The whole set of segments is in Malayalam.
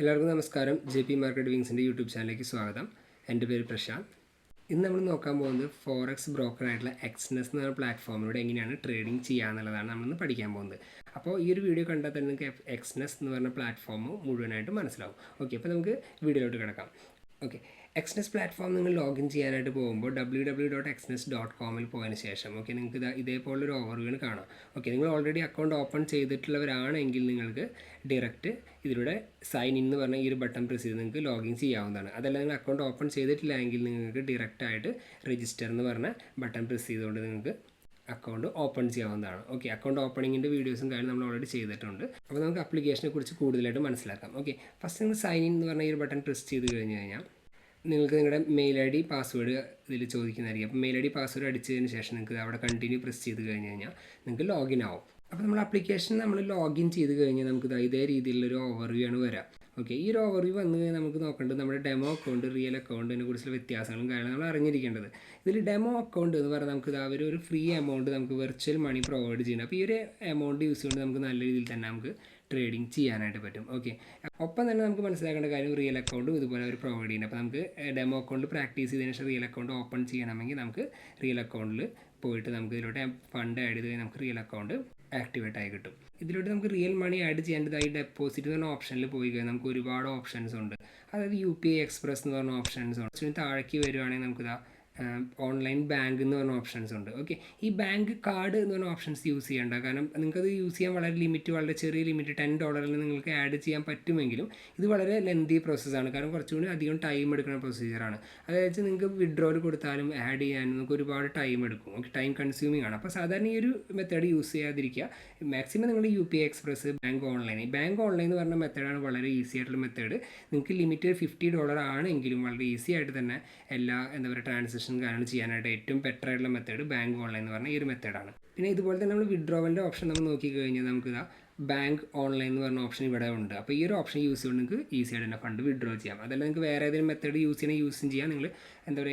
എല്ലാവർക്കും നമസ്കാരം. JP മാർക്കറ്റ് വിങ്സിൻ്റെ യൂട്യൂബ് ചാനലിലേക്ക് സ്വാഗതം. എൻ്റെ പേര് പ്രശാന്ത്. ഇന്ന് നമ്മൾ നോക്കാൻ പോകുന്നത് ഫോറക്സ് ബ്രോക്കറായിട്ടുള്ള എക്സ്നെസ് എന്ന പ്ലാറ്റ്ഫോമിലൂടെ എങ്ങനെയാണ് ട്രേഡിംഗ് ചെയ്യുക എന്നുള്ളതാണ് നമ്മളിന്ന് പഠിക്കാൻ പോകുന്നത്. അപ്പോൾ ഈ ഒരു വീഡിയോ കണ്ടാൽ തന്നെ നിങ്ങൾക്ക് എക്സ്നെസ് എന്ന് പറഞ്ഞ പ്ലാറ്റ്ഫോം മുഴുവനായിട്ട് മനസ്സിലാവും. ഓക്കെ, അപ്പോൾ നമുക്ക് വീഡിയോയിലോട്ട് കിടക്കാം. ഓക്കെ, എക്സ്നെസ് പ്ലാറ്റ്ഫോം നിങ്ങൾ ലോഗിൻ ചെയ്യാനായിട്ട് പോകുമ്പോൾ www.exnes.com പോയതിന് ശേഷം നിങ്ങൾക്ക് ഇതേപോലൊരു ഓവർവ്യൂ കാണാം. ഓക്കെ, നിങ്ങൾ ഓൾറെഡി അക്കൗണ്ട് ഓപ്പൺ ചെയ്തിട്ടുള്ളവരാണെങ്കിൽ നിങ്ങൾക്ക് ഡയറക്റ്റ് ഇതിലൂടെ സൈൻ ഇൻ എന്ന് പറഞ്ഞ ഈ ഒരു ബട്ടൺ പ്രസ് ചെയ്ത് നിങ്ങൾക്ക് ലോഗിൻ ചെയ്യാവുന്നതാണ്. അതല്ല നിങ്ങൾ അക്കൗണ്ട് ഓപ്പൺ ചെയ്തിട്ടില്ല എങ്കിൽ നിങ്ങൾക്ക് ഡയറക്റ്റായിട്ട് രജിസ്റ്റർ എന്ന് പറഞ്ഞ ബട്ടൺ പ്രസ് ചെയ്തുകൊണ്ട് നിങ്ങൾക്ക് അക്കൗണ്ട് ഓപ്പൺ ചെയ്യാവുന്നതാണ്. ഓക്കെ, അക്കൗണ്ട് ഓപ്പണിങ്ങിൻ്റെ വീഡിയോസും കാര്യം നമ്മൾ ഓൾറെഡി ചെയ്തിട്ടുണ്ട്. അപ്പോൾ നമുക്ക് ആപ്ലിക്കേഷനെ കുറിച്ച് കൂടുതലായിട്ട് മനസ്സിലാക്കാം. ഓക്കെ, ഫസ്റ്റ് നിങ്ങൾ സൈൻ ഇൻ എന്ന് പറഞ്ഞ ഈ ഒരു ബട്ടൺ പ്രസ് ചെയ്ത് കഴിഞ്ഞ് കഴിഞ്ഞാൽ നിങ്ങൾക്ക് നിങ്ങളുടെ മെയിൽ ID പാസ്വേഡ് ഇതിൽ ചോദിക്കുന്നതായിരിക്കും. അപ്പോൾ മെയിൽ ID പാസ്വേഡ് അടിച്ചതിന് ശേഷം നിങ്ങൾക്ക് അവിടെ കണ്ടിന്യൂ പ്രസ് ചെയ്ത് കഴിഞ്ഞ് കഴിഞ്ഞാൽ നിങ്ങൾക്ക് ലോഗിൻ ആവും. അപ്പോൾ നമ്മൾ ആപ്ലിക്കേഷൻ നമ്മൾ ലോഗിൻ ചെയ്ത് കഴിഞ്ഞാൽ നമുക്ക് ഇതേ രീതിയിലുള്ളൊരു ഓവർവ്യൂ ആണ് വരാം. ഓക്കെ, ഈ ഒരു ഓവർവ്യൂ വന്നു കഴിഞ്ഞാൽ നമുക്ക് നോക്കേണ്ടത് നമ്മുടെ ഡെമോ അക്കൗണ്ട് റിയൽ അക്കൗണ്ടിനെ കുറിച്ചുള്ള വ്യത്യാസങ്ങളും കാര്യങ്ങളും നമ്മൾ അറിഞ്ഞിരിക്കേണ്ടത്. ഇതിൽ ഡെമോ അക്കൗണ്ട് എന്ന് പറഞ്ഞാൽ നമുക്ക് അവർ ഒരു ഫ്രീ എമൗണ്ട് നമുക്ക് വെർച്വൽ മണി പ്രൊവൈഡ് ചെയ്യുന്നുണ്ട്. അപ്പോൾ ഈ ഒരു എമൗണ്ട് യൂസ് ചെയ്തുകൊണ്ട് നമുക്ക് നല്ല രീതിയിൽ തന്നെ നമുക്ക് ട്രേഡിങ് ചെയ്യാനായിട്ട് പറ്റും. ഓക്കെ, ഒപ്പം തന്നെ നമുക്ക് മനസ്സിലാക്കേണ്ട കാര്യം റിയൽ അക്കൗണ്ടും ഇതുപോലെ അവർ പ്രൊവൈഡ് ചെയ്യുന്നത്. അപ്പോൾ നമുക്ക് ഡെമോ അക്കൗണ്ട് പ്രാക്ടീസ് ചെയ്തതിന് ശേഷം റിയൽ അക്കൗണ്ട് ഓപ്പൺ ചെയ്യണമെങ്കിൽ നമുക്ക് റിയൽ അക്കൗണ്ടിൽ പോയിട്ട് നമുക്ക് ഇതിലോട്ട് ഫണ്ട് ആഡ് ചെയ്ത് കഴിഞ്ഞാൽ നമുക്ക് റിയൽ അക്കൗണ്ട് ആക്ടിവേറ്റ് ആയി കിട്ടും. ഇതിലോട്ട് നമുക്ക് റിയൽ മണി ആഡ് ചെയ്യേണ്ടതായി ഡെപ്പോസിറ്റ് എന്ന് പറഞ്ഞ ഓപ്ഷനിൽ പോയി കഴിഞ്ഞാൽ നമുക്ക് ഒരുപാട് ഓപ്ഷൻസ് ഉണ്ട്. അതായത് UPI എക്സ്പ്രസ് എന്ന് പറഞ്ഞ ഓപ്ഷൻസ് ഉണ്ട്. താഴേക്ക് വരുവാണെങ്കിൽ നമുക്കിതാ ഓൺലൈൻ ബാങ്ക് എന്ന് പറഞ്ഞ ഓപ്ഷൻസ് ഉണ്ട്. ഓക്കെ, ഈ ബാങ്ക് കാർഡ് എന്ന് പറഞ്ഞ ഓപ്ഷൻസ് യൂസ് ചെയ്യേണ്ട. കാരണം നിങ്ങൾക്കത് യൂസ് ചെയ്യാൻ വളരെ ചെറിയ ലിമിറ്റ് $10 നിങ്ങൾക്ക് ആഡ് ചെയ്യാൻ പറ്റുമെങ്കിലും ഇത് വളരെ ലെന്തി പ്രോസസ്സാണ്. കാരണം കുറച്ചുകൂടി അധികം ടൈം എടുക്കുന്ന പ്രൊസീജിയറാണ്. അതായത് നിങ്ങൾക്ക് വിഡ്രോയിൽ കൊടുത്താലും ആഡ് ചെയ്യാനും നമുക്ക് ഒരുപാട് ടൈം എടുക്കും. ഓക്കെ, ടൈം കൺസ്യൂമിംഗ് ആണ്. അപ്പോൾ സാധാരണ ഈ ഒരു മെത്തേഡ് യൂസ് ചെയ്യാതിരിക്കുക. മാക്സിമം നിങ്ങൾ UPI എക്സ്പ്രസ്, ബാങ്ക് ഓൺലൈൻ എന്ന് പറഞ്ഞ മെത്തേഡാണ് വളരെ ഈസി ആയിട്ടുള്ള മെത്തേഡ്. നിങ്ങൾക്ക് ലിമിറ്റ് $50 ആണെങ്കിലും വളരെ ഈസി ആയിട്ട് തന്നെ എല്ലാ ട്രാൻസാക്ഷൻ കാരണം ചെയ്യാനായിട്ട് ഏറ്റവും ബെറ്റർ ആയിട്ടുള്ള മെത്തേഡ് ബാങ്ക് ഓൺലൈൻ എന്ന് പറഞ്ഞാൽ ഈ ഒരു മെത്തേഡാണ്. പിന്നെ ഇതുപോലെ തന്നെ നമ്മൾ വിഡ്രോവലിൻ്റെ ഓപ്ഷൻ നമ്മൾ നോക്കിക്കഴിഞ്ഞാൽ നമുക്ക് ബാങ്ക് ഓൺലൈൻ എന്ന് പറഞ്ഞ ഓപ്ഷൻ ഇവിടെ ഉണ്ട്. അപ്പോൾ ഈ ഒരു ഓപ്ഷൻ യൂസ് ചെയ്തുകൊണ്ട് നിങ്ങൾക്ക് ഈസി ആയിട്ട് തന്നെ ഫണ്ട് വിഡ്രോ ചെയ്യാം. അതല്ല നിങ്ങൾക്ക് വേറെ ഏതെങ്കിലും മെത്തേഡ് യൂസും ചെയ്യാം. നിങ്ങൾ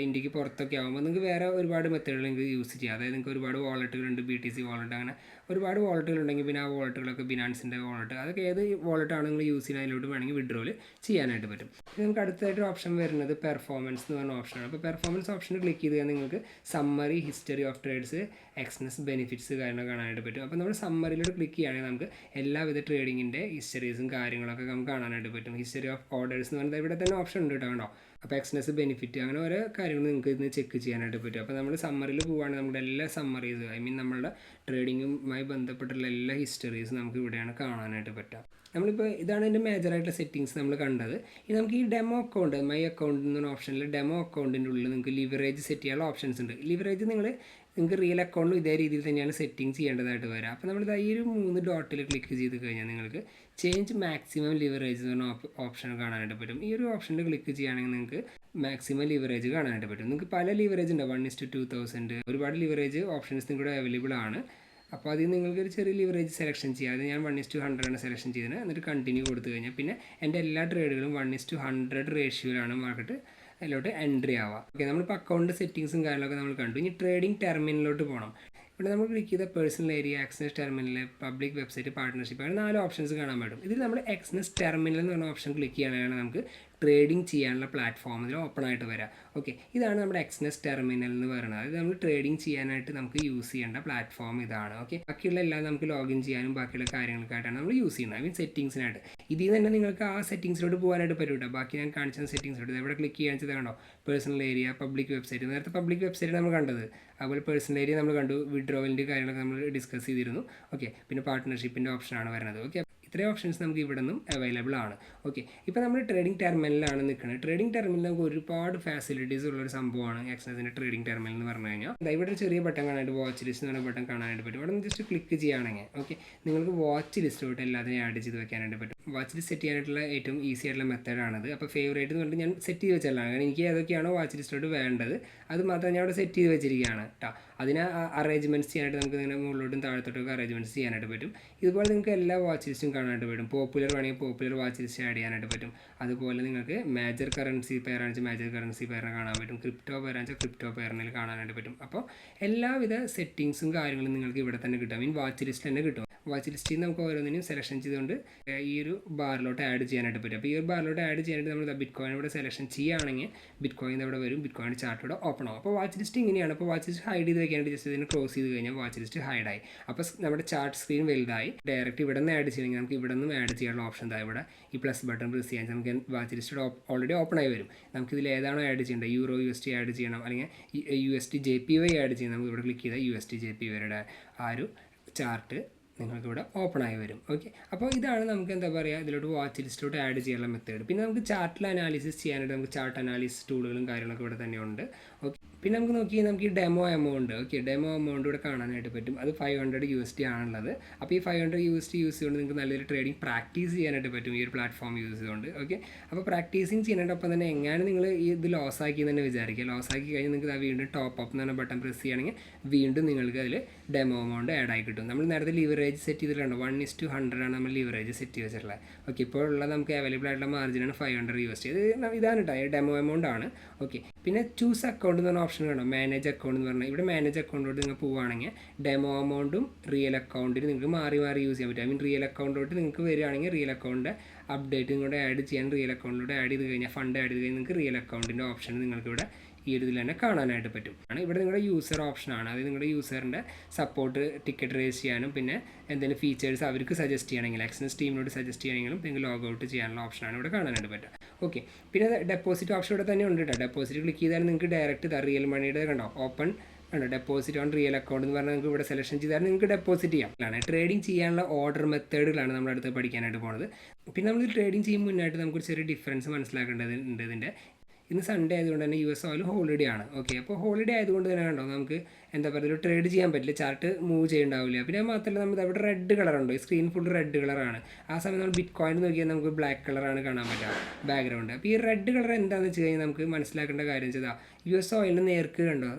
ഇന്ത്യക്ക് പുറത്തൊക്കെ ആകുമ്പോൾ നിങ്ങൾക്ക് വേറെ ഒരുപാട് മെത്തേഡുകൾ നിങ്ങൾക്ക് യൂസ് ചെയ്യാം. അതായത് നിങ്ങൾക്ക് ഒരുപാട് വാളറ്റുകളുണ്ട്, BTC വാളറ്റ്, അങ്ങനെ ഒരുപാട് വാളറ്റുകളുണ്ടെങ്കിൽ പിന്നെ ആ വാളറ്റുകളൊക്കെ ബിനാൻസിൻ്റെ വാളറ്റ്, അതൊക്കെ ഏത് വാളറ്റാണ് നിങ്ങൾ യൂസ് ചെയ്യുന്നത് അതിലോട്ട് വേണമെങ്കിൽ വിഡ്രോയിൽ ചെയ്യാനായിട്ട് പറ്റും. പിന്നെ നമുക്ക് അടുത്തായിട്ട് ഓപ്ഷൻ വരുന്നത് പെർഫോമൻസ് എന്ന് പറഞ്ഞ ഓപ്ഷനാണ്. അപ്പോൾ പെർഫോമൻസ് ഓപ്ഷനിൽ ക്ലിക്ക് ചെയ്ത് കഴിഞ്ഞാൽ നിങ്ങൾക്ക് summary, history of trades, Exness benefits കാര്യങ്ങളൊക്കെ കാണാനായിട്ട് പറ്റും. അപ്പോൾ നമ്മൾ സമ്മറിയിലോട്ട് ക്ലിക്ക് ചെയ്യുകയാണെങ്കിൽ നമുക്ക് എല്ലാവിധ ട്രേഡിങ്ങിൻ്റെ ഹിസ്റ്ററീസും കാര്യങ്ങളൊക്കെ നമുക്ക് കാണാനായിട്ട് പറ്റും. ഹിസ്റ്ററി ഓഫ് ഓർഡേഴ്സ് എന്ന് പറയുന്നത് ഇവിടെ തന്നെ ഓപ്ഷൻ ഉണ്ട് കേട്ടോ. അപ്പോൾ എക്സ്നെസ് ബെനിഫിറ്റ് അങ്ങനെ ഓരോ കാര്യങ്ങൾ നിങ്ങൾക്ക് ഇന്ന് ചെക്ക് ചെയ്യാനായിട്ട് പറ്റും. അപ്പോൾ നമ്മൾ സമ്മറിയിൽ പോവുകയാണെങ്കിൽ നമ്മുടെ എല്ലാ സമ്മറീസ്, നമ്മളുടെ ട്രേഡിങ്ങുമായി ബന്ധപ്പെട്ടുള്ള എല്ലാ ഹിസ്റ്ററീസും നമുക്ക് ഇവിടെയാണ് കാണാനായിട്ട് പറ്റുക. നമ്മളിപ്പോൾ ഇതാണ് എൻ്റെ മേജറായിട്ടുള്ള സെറ്റിങ്സ് നമ്മൾ കണ്ടത്. ഇനി നമുക്ക് ഈ ഡെമോ അക്കൗണ്ട്, മൈ അക്കൗണ്ട് എന്ന ഓപ്ഷനിൽ ഡെമോ അക്കൗണ്ടിൻ്റെ ഉള്ളിൽ നിങ്ങൾക്ക് ലിവറേജ് സെറ്റ് ചെയ്യാനുള്ള ഓപ്ഷൻസ് ഉണ്ട്. ലിവറേജ് നിങ്ങൾക്ക് റിയൽ അക്കൗണ്ടിലും ഇതേ രീതിയിൽ തന്നെയാണ് സെറ്റിംഗ് ചെയ്യേണ്ടതായിട്ട് വരിക. അപ്പോൾ നമ്മളിത് ഈ ഒരു 3 ഡോട്ടിൽ ക്ലിക്ക് ചെയ്ത് കഴിഞ്ഞാൽ നിങ്ങൾക്ക് ചേഞ്ച് മാക്സിമം ലിവറേജ് എന്ന് പറഞ്ഞ ഓപ്ഷൻ കാണാനായിട്ട് പറ്റും. ഈ ഒരു ഓപ്ഷനിൽ ക്ലിക്ക് ചെയ്യുകയാണെങ്കിൽ നിങ്ങൾക്ക് മാക്സിമം ലിവറേജ് കാണാനായിട്ട് പറ്റും. നിങ്ങൾക്ക് പല ലിവറേജ് ഉണ്ട്, 1:2000, ഒരുപാട് ലിവറേജ് ഓപ്ഷൻസ് നിങ്ങളുടെ അവൈലബിൾ ആണ്. അപ്പോൾ അതിൽ നിങ്ങൾക്കൊരു ചെറിയ ലിവറേജ് സെലക്ഷൻ ചെയ്യാം. അത് ഞാൻ 1:100 സെലക്ഷൻ ചെയ്തത്. എന്നിട്ട് കണ്ടിന്യൂ കൊടുത്തു കഴിഞ്ഞാൽ പിന്നെ എൻ്റെ എല്ലാ ട്രേഡുകളും 1:100 റേഷ്യോയിലാണ് മാർക്കറ്റ് അതിലോട്ട് എൻട്രി ആവുക. ഓക്കെ, നമ്മളിപ്പോൾ അക്കൗണ്ട് സെറ്റിങ്സും കാര്യങ്ങളൊക്കെ നമ്മൾ കണ്ടു. ഇനി ട്രേഡിംഗ് ടെർമിനലിലോട്ട് പോകണം. ഇവിടെ നമ്മൾ ക്ലിക്ക് ചെയ്ത personal area, Exness terminal, public website, partnership, അങ്ങനെ 4 ഓപ്ഷൻസ് കാണാൻ പറ്റും. ഇതിൽ നമ്മൾ എക്സ്നെസ് ടെർമിനൽ എന്ന് പറഞ്ഞ ഓപ്ഷൻ ക്ലിക്ക് ചെയ്യുകയാണെങ്കിൽ നമുക്ക് ട്രേഡിംഗ് ചെയ്യാനുള്ള പ്ലാറ്റ്ഫോം ഇതിൽ ഓപ്പൺ ആയിട്ട് വരാം. ഓക്കെ, ഇതാണ് നമ്മുടെ എക്സ്നെസ് ടെർമിനൽ എന്ന് പറയുന്നത്. അത് നമ്മൾ ട്രേഡിംഗ് ചെയ്യാനായിട്ട് നമുക്ക് യൂസ് ചെയ്യേണ്ട പ്ലാറ്റ്ഫോം ഇതാണ്. ഓക്കെ, ബാക്കിയുള്ള എല്ലാം നമുക്ക് ലോഗിൻ ചെയ്യാനും ബാക്കിയുള്ള കാര്യങ്ങൾക്കായിട്ടാണ് നമ്മൾ യൂസ് ചെയ്യുന്നത്, സെറ്റിങ്സിനായിട്ട്. ഇതിൽ നിന്ന് തന്നെ നിങ്ങൾക്ക് ആ സെറ്റിങ്സിലോട്ട് പോകാനായിട്ട് പറ്റും. ബാക്കി ഞാൻ കാണിച്ച സെറ്റിങ്സിലോട്ട് എവിടെ ക്ലിക്ക് ചെയ്യാൻ ചെയ്ത് കണ്ടോ, പേഴ്സണൽ ഏരിയ, പബ്ലിക് വെബ്സൈറ്റ്. നേരത്തെ പബ്ലിക് വെബ്സൈറ്റ് നമ്മൾ കണ്ടത്, അതുപോലെ പേഴ്സണൽ ഏരിയ നമ്മൾ കണ്ടു, വിഡ്രോവലിൻ്റെ കാര്യങ്ങളൊക്കെ നമ്മൾ ഡിസ്കസ് ചെയ്തിരുന്നു. ഓക്കെ, പിന്നെ പാർട്ട്ണർഷിപ്പിൻ്റെ ഓപ്ഷനാണ് വരുന്നത്. ഓക്കെ, ഇത്രയും ഓപ്ഷൻസ് നമുക്ക് ഇവിടെ നിന്നും അവൈലബിൾ ആണ്. ഓക്കെ, ഇപ്പോൾ നമ്മൾ ട്രേഡിംഗ് ടെർമിനലിലാണ് നിൽക്കുന്നത്. ട്രേഡിംഗ് ടെർമിനൽ നമുക്ക് ഒരുപാട് ഫാസിലിറ്റീസ് ഉള്ളൊരു സംഭവമാണ് എക്സ്നെസിൻ്റെ ട്രേഡിംഗ് ടെർമിനൽ എന്ന് പറഞ്ഞു കഴിഞ്ഞാൽ. ഇവിടെ ഒരു ചെറിയ ബട്ടൺ കാണാനായിട്ട്, വാച്ച് ലിസ്റ്റ് എന്ന് പറഞ്ഞ ബട്ടൺ കാണാനായിട്ട് പറ്റും. ഇവിടെ നിന്ന് ജസ്റ്റ് ക്ലിക്ക് ചെയ്യുകയാണെങ്കിൽ ഓക്കെ, നിങ്ങൾക്ക് വാച്ച് ലിസ്റ്റിലോട്ട് എല്ലാത്തിനെയും ആഡ് ചെയ്ത് വെക്കാനായിട്ട് പറ്റും. വാച്ച് ലിസ്റ്റ് സെറ്റ് ചെയ്യാനായിട്ടുള്ള ഏറ്റവും ഈസി ആയിട്ടുള്ള മെത്തേഡാണത്. അപ്പോൾ ഫേവറേറ്റ് എന്ന് പറഞ്ഞിട്ട് ഞാൻ സെറ്റ് ചെയ്ത് വെച്ചാലാണ്. കാരണം എനിക്ക് ഏതൊക്കെയാണോ വാച്ച് ലിസ്റ്റിലോട്ട് വേണ്ടത് അത് മാത്രം ഞാൻ അവിടെ സെറ്റ് ചെയ്ത് വെച്ചിരിക്കുകയാണ് കേട്ടോ. അതിനെ അറേഞ്ച്മെൻറ്റ്സ് ചെയ്യാനായിട്ട് നമുക്ക് ഇങ്ങനെ മുകളിലോട്ടും താഴത്തോട്ടൊക്കെ അറേഞ്ച്മെൻറ്റ്സ് ചെയ്യാനായിട്ട് പറ്റും. ഇതുപോലെ നിങ്ങൾക്ക് എല്ലാ വാച്ച് ലിസ്റ്റും കാണാനായിട്ട് പറ്റും. പോപ്പുലർ വേണമെങ്കിൽ പോപ്പുലർ വാച്ച് ലിസ്റ്റ് ആഡ് ചെയ്യാനായിട്ട് പറ്റും. അതുപോലെ നിങ്ങൾക്ക് മേജർ കറൻസി പെയർ ആണെന്ന് മേജർ കറൻസി പെയറിനെ കാണാൻ പറ്റും. ക്രിപ്റ്റോ പെയർ ആണെന്ന് ക്രിപ്റ്റോ പെയറിനെ കാണാനായിട്ട് പറ്റും. അപ്പോൾ എല്ലാവിധ സെറ്റിങ്സും കാര്യങ്ങളും നിങ്ങൾക്ക് ഇവിടെ തന്നെ കിട്ടും. വാച്ച് ലിസ്റ്റ് തന്നെ കിട്ടും. വാച്ച് ലിസ്റ്റിൽ നിന്ന് നമുക്ക് ഓരോന്നിനും സെലക്ഷൻ ചെയ്തുകൊണ്ട് ഈ ഒരു ബാറിലോട്ട് ആഡ് ചെയ്യാനായിട്ട് പറ്റും. അപ്പോൾ ഈ ഒരു ബാറിലോട്ട് ആഡ് ചെയ്യാനായിട്ട് നമ്മൾ ബിറ്റ് കോയിൻ ഇവിടെ സെലക്ഷൻ ചെയ്യുകയാണെങ്കിൽ ബിറ്റ് കോയിൻ ഇവിടെ വരും, ബിറ്റ് കോയിൻ ചാർട്ട് ഇവിടെ ഓപ്പൺ ആവും. അപ്പോൾ വാച്ച് ലിസ്റ്റ് ഇങ്ങനെയാണ്. അപ്പോൾ വാച്ച് ലിസ്റ്റ് ഹൈഡ് ചെയ്ത് വെക്കാനായിട്ട് ജസ്റ്റ് ഇതിന് ക്ലോസ് ചെയ്ത് കഴിഞ്ഞാൽ വാച്ച് ലിസ്റ്റ് ഹൈഡായി. അപ്പോൾ നമ്മുടെ ചാർട്ട് സ്ക്രീൻ വലുതായി. ഡയറക്റ്റ് ഇവിടെ നിന്ന് ആഡ് ചെയ്യണമെങ്കിൽ നമുക്ക് ഇവിടെ നിന്നും ആഡ് ചെയ്യാനുള്ള ഓപ്ഷൻ എന്താ, ഇവിടെ ഈ പ്ലസ് ബട്ടൺ പ്രസ് ചെയ്യാൻ നമുക്ക് വാച്ച് ലിസ്റ്റ് ഓൾറെഡി ഓപ്പൺ ആയി വരും. നമുക്കിതിൽ ഏതാണോ ആഡ് ചെയ്യേണ്ടത്, യൂറോ USD ആഡ് ചെയ്യണം അല്ലെങ്കിൽ USD JPY ആഡ് ചെയ്യണം, നമുക്ക് ഇവിടെ ക്ലിക്ക് ചെയ്താൽ USD JPYയുടെ ആ ഒരു ചാർട്ട് നിങ്ങൾക്കിവിടെ ഓപ്പൺ ആയി വരും. ഓക്കെ, അപ്പോൾ ഇതാണ് നമുക്ക് എന്താ പറയുക ഇതിലോട്ട് വാച്ച് ലിസ്റ്റിലോട്ട് ആഡ് ചെയ്യാനുള്ള മെത്തേഡ്. പിന്നെ നമുക്ക് ചാർട്ടിൽ അനാലിസിസ് ചെയ്യാനായിട്ട് നമുക്ക് ചാർട്ട് അനാലിസിസ് ടൂളുകളും കാര്യങ്ങളൊക്കെ ഇവിടെ തന്നെയുണ്ട്. ഓക്കെ, പിന്നെ നമുക്ക് ഈ ഡെമോ എമൗണ്ട്, ഡെമോ എമൗണ്ട് ഇവിടെ കാണാനായിട്ട് പറ്റും. അത് 500 USD ആണുള്ളത്. അപ്പോൾ ഈ 500 USD യൂസ് ചെയ്തുകൊണ്ട് നിങ്ങൾക്ക് നല്ലൊരു ട്രേഡിംഗ് പ്രാക്ടീസ് ചെയ്യാനായിട്ട് പറ്റും ഈ ഒരു പ്ലാറ്റ്ഫോം യൂസ് ചെയ്തുകൊണ്ട്. ഓക്കെ, അപ്പോൾ പ്രാക്ടീസിങ് ചെയ്യാനായിട്ടൊപ്പം തന്നെ എങ്ങനെ നിങ്ങൾ ഇത് ലോസ് ആക്കി തന്നെ വിചാരിക്കുക. ലോസ് ആക്കി കഴിഞ്ഞാൽ നിങ്ങൾക്ക് വീണ്ടും ടോപ്പ് അപ്പ് എന്ന് പറഞ്ഞ ബട്ടൺ പ്രസ് ചെയ്യുകയാണെങ്കിൽ വീണ്ടും നിങ്ങൾക്ക് അതിൽ ഡെമോ എമൗണ്ട് ആഡ് ആയി കിട്ടും. നമ്മൾ നേരത്തെ ലിവറേജ് സെറ്റ് ചെയ്തിട്ടുണ്ടോ, 1:100 ആണ് നമ്മൾ ലിവറേജ് സെറ്റ് ചെയ്ത് വെച്ചിട്ടുള്ളത്. ഓക്കെ, ഇപ്പോൾ ഉള്ള നമുക്ക് അവൈലബിൾ ആയിട്ടുള്ള മാർജിനാണ് 500 USD. ഇതാണ് കേട്ടോ ഡെമോ എമൗണ്ട് ആണ്. ഓക്കെ, പിന്നെ ചൂസ് അക്കൗണ്ട് എന്ന് പറഞ്ഞ ഓപ്ഷൻ കാണാം, മാനേജ് അക്കൗണ്ട് എന്ന് പറഞ്ഞാൽ ഇവിടെ മാനേജ് അക്കൗണ്ടിലോട്ട് നിങ്ങൾ പോവുകയാണെങ്കിൽ ഡെമോ എമൗണ്ടും റിയൽ അക്കൗണ്ടിന് നിങ്ങൾക്ക് മാറി യൂസ് ചെയ്യാൻ പറ്റും. റിയൽ അക്കൗണ്ടിലോട്ട് നിങ്ങൾക്ക് വരികയാണെങ്കിൽ റിയൽ അക്കൗണ്ട് അപ്ഡേറ്റ് നിങ്ങളുടെ ആഡ് ചെയ്യാൻ റിയൽ അക്കൗണ്ടിലൂടെ ആഡ് ചെയ്ത് കഴിഞ്ഞാൽ ഫണ്ട് ആഡ് ചെയ്ത് കഴിഞ്ഞാൽ നിങ്ങൾക്ക് റിയൽ അക്കൗണ്ടിൻ്റെ ഓപ്ഷൻ നിങ്ങൾക്ക് ഇവിടെ ഈ ഒരു ഇതിൽ തന്നെ കാണാനായിട്ട് പറ്റും. ഇവിടെ നിങ്ങളുടെ യൂസർ ഓപ്ഷനാണ്. അത് നിങ്ങളുടെ യൂസറിൻ്റെ സപ്പോർട്ട് ടിക്കറ്റ് റേസ് ചെയ്യാനും പിന്നെ എന്തെങ്കിലും ഫീച്ചേഴ്സ് അവർക്ക് സജസ്റ്റ് ചെയ്യണമെങ്കിൽ എക്സ്നെസ് ടീമിനോട് സജസ്റ്റ് ചെയ്യണമെങ്കിലും നിങ്ങൾക്ക് ലോഗ് ഔട്ട് ചെയ്യാനുള്ള ഓപ്ഷനാണ് ഇവിടെ കാണാനായിട്ട് പറ്റുക. ഓക്കെ, പിന്നെ ഡെപ്പോസിറ്റ് ഓപ്ഷൻ ഇവിടെ തന്നെ ഉണ്ട് കേട്ടോ. ഡെപ്പോസിറ്റ് ക്ലിക്ക് ചെയ്താൽ നിങ്ങൾക്ക് ഡയറക്റ്റ് റിയൽ മണിയുടെ കണ്ടോ ഓപ്പൺ ആണ് ഡെപ്പോസിറ്റ് ഓൺ റിയൽ അക്കൗണ്ട് എന്ന് പറഞ്ഞാൽ നിങ്ങൾക്ക് ഇവിടെ സെലക്ഷൻ ചെയ്താൽ നിങ്ങൾക്ക് ഡെപ്പോസിറ്റ് ചെയ്യാം. ട്രേഡിംഗ് ചെയ്യാനുള്ള ഓർഡർ മെത്തേഡുകളാണ് നമ്മുടെ അടുത്ത് പഠിക്കാനായിട്ട് പോകുന്നത്. പിന്നെ നമ്മൾ ട്രേഡിംഗ് ചെയ്യും മുന്നായിട്ട് നമുക്ക് ചെറിയ ഡിഫറൻസ് മനസ്സിലാക്കേണ്ടതുണ്ട്. ഇതിൻ്റെ ഇന്ന് സൺഡേ ആയതുകൊണ്ട് തന്നെ US ഓയിൽ ഹോളിഡേ ആണ്. ഓക്കെ, അപ്പോൾ ഹോളിഡേ ആയതുകൊണ്ട് തന്നെ കണ്ടോ നമുക്ക് എന്താ പറയുക ട്രേഡ് ചെയ്യാൻ പറ്റില്ല, ചാർട്ട് മൂവ് ചെയ്യുന്നുണ്ടാവില്ല. പിന്നെ മാത്രമല്ല നമുക്ക് അവിടെ റെഡ് കളറുണ്ട്, സ്ക്രീൻ ഫുൾ റെഡ് കളറാണ്. ആ സമയം നമ്മൾ ബിറ്റ് കോയിൻ നോക്കിയാൽ നമുക്ക് ബ്ലാക്ക് കളറാണ് കാണാൻ പറ്റുക ബാക്ക്ഗ്രൗണ്ട്. അപ്പോൾ ഈ റെഡ് കളർ എന്താണെന്ന് വെച്ച് കഴിഞ്ഞാൽ നമുക്ക് മനസ്സിലാക്കേണ്ട കാര്യം ചെയ്താൽ US ഓയിലിന് നേർക്ക് കണ്ടോ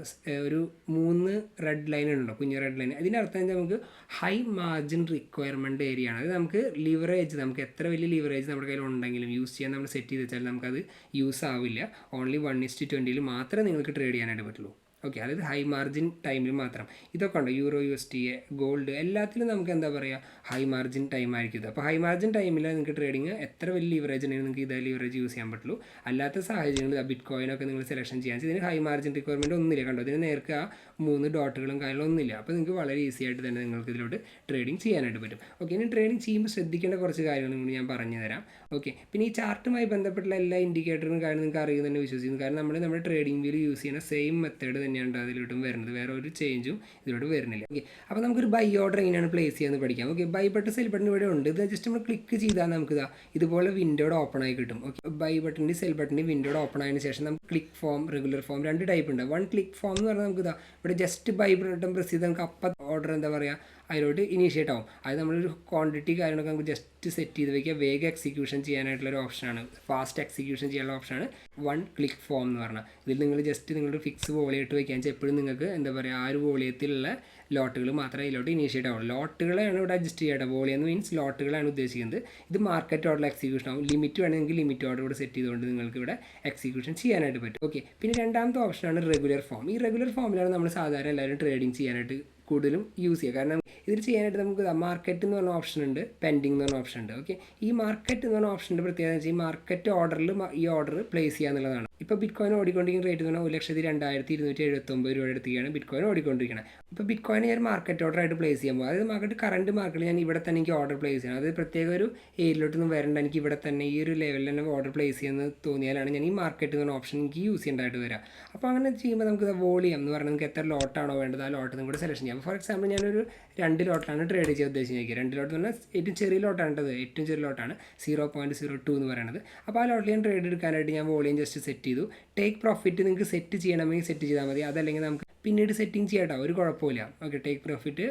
ഒരു 3 റെഡ് ലൈൻ ഉണ്ടോ, കുഞ്ഞ് റെഡ് ലൈൻ. ഇതിൻ്റെ അർത്ഥം വെച്ചാൽ നമുക്ക് ഹൈ മാർജിൻ റിക്വയർമെൻറ്റ് ഏരിയ ആണ്. അത് നമുക്ക് ലിവറേജ് നമുക്ക് എത്ര വലിയ ലിവറേജ് നമ്മുടെ കയ്യിൽ ഉണ്ടെങ്കിലും യൂസ് ചെയ്യാൻ നമ്മൾ സെറ്റ് ചെയ്ത് വെച്ചാൽ നമുക്കത് യൂസ് ആവില്ല. ഓൺലി 1:20 മാത്രമേ നിങ്ങൾക്ക് ട്രേഡ് ചെയ്യാനായിട്ട് പറ്റുള്ളൂ. ഓക്കെ, അതായത് ഹൈ മാർജിൻ ടൈമിൽ മാത്രം. ഇതൊക്കെ ഉണ്ട് യൂറോ USD ഗോൾഡ് എല്ലാത്തിലും നമുക്ക് എന്താ പറയുക ഹൈ മാർജിൻ ടൈം ആയിരിക്കും ഇത്. അപ്പോൾ ഹൈ മാർജിൻ ടൈമിൽ നിങ്ങൾക്ക് ട്രേഡിങ് എത്ര വലിയ ലിവറേജ് ഉണ്ടെങ്കിൽ നിങ്ങൾക്ക് ഇതേ ലിവറേജ് യൂസ് ചെയ്യാൻ പറ്റുള്ളൂ. അല്ലാത്ത സാഹചര്യങ്ങളിൽ ബിറ്റ് കോയിനൊക്കെ നിങ്ങൾ സെലക്ഷൻ ചെയ്യാൻ ഇതിന് ഹൈ മാർജിൻ റിക്വയർമെൻറ്റ് ഒന്നുമില്ല. കണ്ടോ ഇതിന് നേർക്ക് ആ 3 ഡോട്ടുകളും കാര്യങ്ങളൊന്നുമില്ല. അപ്പോൾ നിങ്ങൾക്ക് വളരെ ഈസി ആയിട്ട് തന്നെ നിങ്ങൾക്ക് ഇതിലോട്ട് ട്രേഡിംഗ് ചെയ്യാനായിട്ട് പറ്റും. ഓക്കെ, ഇനി ട്രേഡിംഗ് ചെയ്യുമ്പോൾ ശ്രദ്ധിക്കേണ്ട കുറച്ച് കാര്യങ്ങളും കൂടി ഞാൻ പറഞ്ഞു തരാം. ഓക്കെ, പിന്നെ ഈ ചാർട്ടുമായി ബന്ധപ്പെട്ടുള്ള എല്ലാ ഇൻഡിക്കേറ്ററും കാര്യം നിങ്ങൾക്ക് അറിയുമെന്ന് തന്നെ വിശ്വസിക്കുന്നു. കാരണം നമ്മുടെ ട്രേഡിംഗ് വ്യൂവിൽ യൂസ് ചെയ്യുന്ന സെയിം മെത്തേഡ് തന്നെയാണ് അതിലോട്ടും വരുന്നത്, വേറെ ഒരു ചേഞ്ചും ഇതിലോട്ട് വരുന്നില്ല. ഓക്കെ, അപ്പോൾ നമുക്കൊരു ബൈ ഓർഡർ എങ്ങനെയാണ് പ്ലേസ് ചെയ്യാമെന്ന് പഠിക്കാം. Okay, buy button sell button ഇവിടെ ഉണ്ട്. ഇത് ജസ്റ്റ് നമ്മൾ ക്ലിക്ക് ചെയ്താൽ നമുക്ക് ഇതുപോലെ വിൻഡോയുടെ ഓപ്പൺ ആയി കിട്ടും. ഓക്കെ, ബൈ ബട്ടൻ്റെ സെൽ ബട്ടൻ്റെ വിൻഡോയുടെ ഓപ്പൺ ആയതിനു ശേഷം നമുക്ക് click form regular form 2 type ഉണ്ട്. വൺ ക്ലിക്ക് ഫോം എന്ന് പറഞ്ഞാൽ നമുക്ക് ഇവിടെ ജസ്റ്റ് ബൈ ബട്ടൺ പ്രസ് ചെയ്ത് നമുക്ക് അപ്പം ഓർഡർ എന്താ പറയുക അതിലോട്ട് ഇനീഷ്യേറ്റ് ആവും. അത് നമ്മളൊരു ക്വാണ്ടിറ്റി കാര്യങ്ങളൊക്കെ നമുക്ക് ജസ്റ്റ് സെറ്റ് ചെയ്ത് വയ്ക്കുക. വേഗം എക്സിക്യൂഷൻ ചെയ്യാനായിട്ടുള്ളൊരു ഓപ്ഷനാണ്, ഫാസ്റ്റ് എക്സിക്യൂഷൻ ചെയ്യാനുള്ള ഓപ്ഷനാണ് വൺ ക്ലിക്ക് ഫോം എന്ന് പറഞ്ഞാൽ. ഇതിൽ നിങ്ങൾ ജസ്റ്റ് നിങ്ങളുടെ ഫിക്സ് വോളിയം ഇട്ട് വയ്ക്കാൻ വെച്ചാൽ എപ്പോഴും നിങ്ങൾക്ക് എന്താ പറയുക ആ ഒരു വോളിയത്തിലുള്ള ലോട്ടുകൾ മാത്രമേ ഇതിലോട്ട് ഇനീഷ്യേറ്റ് ആവുള്ളൂ. ലോട്ടുകളെയാണ് ഇവിടെ അഡ്ജസ്റ്റ് ചെയ്യേണ്ടത്. വോളിയം മീൻസ് ലോട്ടുകളാണ് ഉദ്ദേശിക്കുന്നത്. ഇത് മാർക്കറ്റ് ഓർഡർ എക്സിക്യൂഷൻ ആവും. ലിമിറ്റ് വേണമെങ്കിൽ ലിമിറ്റ് ഓർഡർ ഇവിടെ സെറ്റ് ചെയ്തുകൊണ്ട് നിങ്ങൾക്ക് ഇവിടെ എക്സിക്യൂഷൻ ചെയ്യാനായിട്ട് പറ്റും. ഓക്കെ, പിന്നെ രണ്ടാമത്തെ ഓപ്ഷനാണ് റെഗുലർ ഫോം. ഈ റെഗുലർ ഫോമിലാണ് നമ്മൾ സാധാരണ എല്ലാവരും ട്രേഡിംഗ് ചെയ്യാനായിട്ട് കൂടുതലും യൂസ് ചെയ്യുക. കാരണം ഇതിൽ ചെയ്യാനായിട്ട് നമുക്ക് മാർക്കറ്റ് എന്ന് പറഞ്ഞ ഓപ്ഷൻ ഉണ്ട്, പെൻഡിങ് എന്ന് പറഞ്ഞ ഓപ്ഷൻ ഉണ്ട്. ഓക്കെ, ഈ മാർക്കറ്റ് എന്ന് പറഞ്ഞ ഓപ്ഷൻ്റെ പ്രത്യേകത വെച്ചാൽ ഈ മാർക്കറ്റ് ഓർഡറിൽ ഈ ഓർഡർ പ്ലേസ് ചെയ്യുക എന്നുള്ളതാണ്. ഇപ്പോൾ ബിറ്റ് കോയിൻ ഓടിക്കൊണ്ടിരിക്കുന്ന റേറ്റ് എന്ന് പറഞ്ഞാൽ 1,02,279 രൂപയുടെ അടുത്തേക്കാണ് ബിറ്റ് കോയിൻ ഓടിക്കൊണ്ടിരിക്കുന്നത്. ഇപ്പോൾ ബിറ്റ് കോയിൻ ഞാൻ മാർക്കറ്റ് ഓർഡർ ആയിട്ട് പ്ലേസ് ചെയ്യാൻ പോകും. അതായത് മാർക്കറ്റ് കറണ്ട് മാർക്കറ്റിൽ ഞാൻ ഇവിടെ തന്നെ എനിക്ക് ഓർഡർ പ്ലേസ് ചെയ്യണം. അത് പ്രത്യേക ഒരു ഏരിയയിലോട്ടൊന്നും വരേണ്ട, എനിക്ക് ഇവിടെ തന്നെ ഈ ഒരു ലെവലിൽ തന്നെ ഓർഡർ പ്ലേസ് ചെയ്യുന്നത് തോന്നിയാലാണ് ഞാൻ ഈ മാർക്കറ്റ് എന്ന് പറഞ്ഞ ഓപ്ഷൻ എനിക്ക് യൂസ് ചെയ്യേണ്ടതായിട്ട് വരിക. അപ്പോൾ അങ്ങനെ ചെയ്യുമ്പോൾ നമുക്ക് വോളിയം എന്ന് പറഞ്ഞാൽ നിങ്ങൾക്ക് എത്ര ലോട്ടാണോ വേണ്ടത് ആ ലോട്ട് നിങ്ങൾക്ക് സെലക്ഷൻ ചെയ്യാം. ഫോർ എക്സാമ്പിൾ ഞാനൊരു 2 ലോട്ടാണ് ട്രേഡ് ചെയ്യാൻ ഉദ്ദേശിക്കുന്നത്. 2 ലോട്ട് എന്ന് പറഞ്ഞാൽ ഏറ്റവും ചെറിയ ലോട്ടാണ്, ഏറ്റവും ചെറിയ ലോട്ടാണ് 0.02 എന്ന് പറയുന്നത്. അപ്പോൾ ആ ലോട്ടിൽ ഞാൻ ട്രേഡ് എടുക്കാനായിട്ട് ഞാൻ വോളിയം ജസ്റ്റ് സെറ്റ് ചെയ്തു. ടേക്ക് പ്രോഫിറ്റ് നിങ്ങൾക്ക് സെറ്റ് ചെയ്യണമെങ്കിൽ സെറ്റ് ചെയ്താൽ മതി. അതല്ലെങ്കിൽ നമുക്ക് പിന്നീട് സെറ്റിംഗ് ചെയ്യാട്ടോ, ഒരു കുഴപ്പമില്ല. ഓക്കെ, ടേക്ക് പ്രോഫിറ്റ്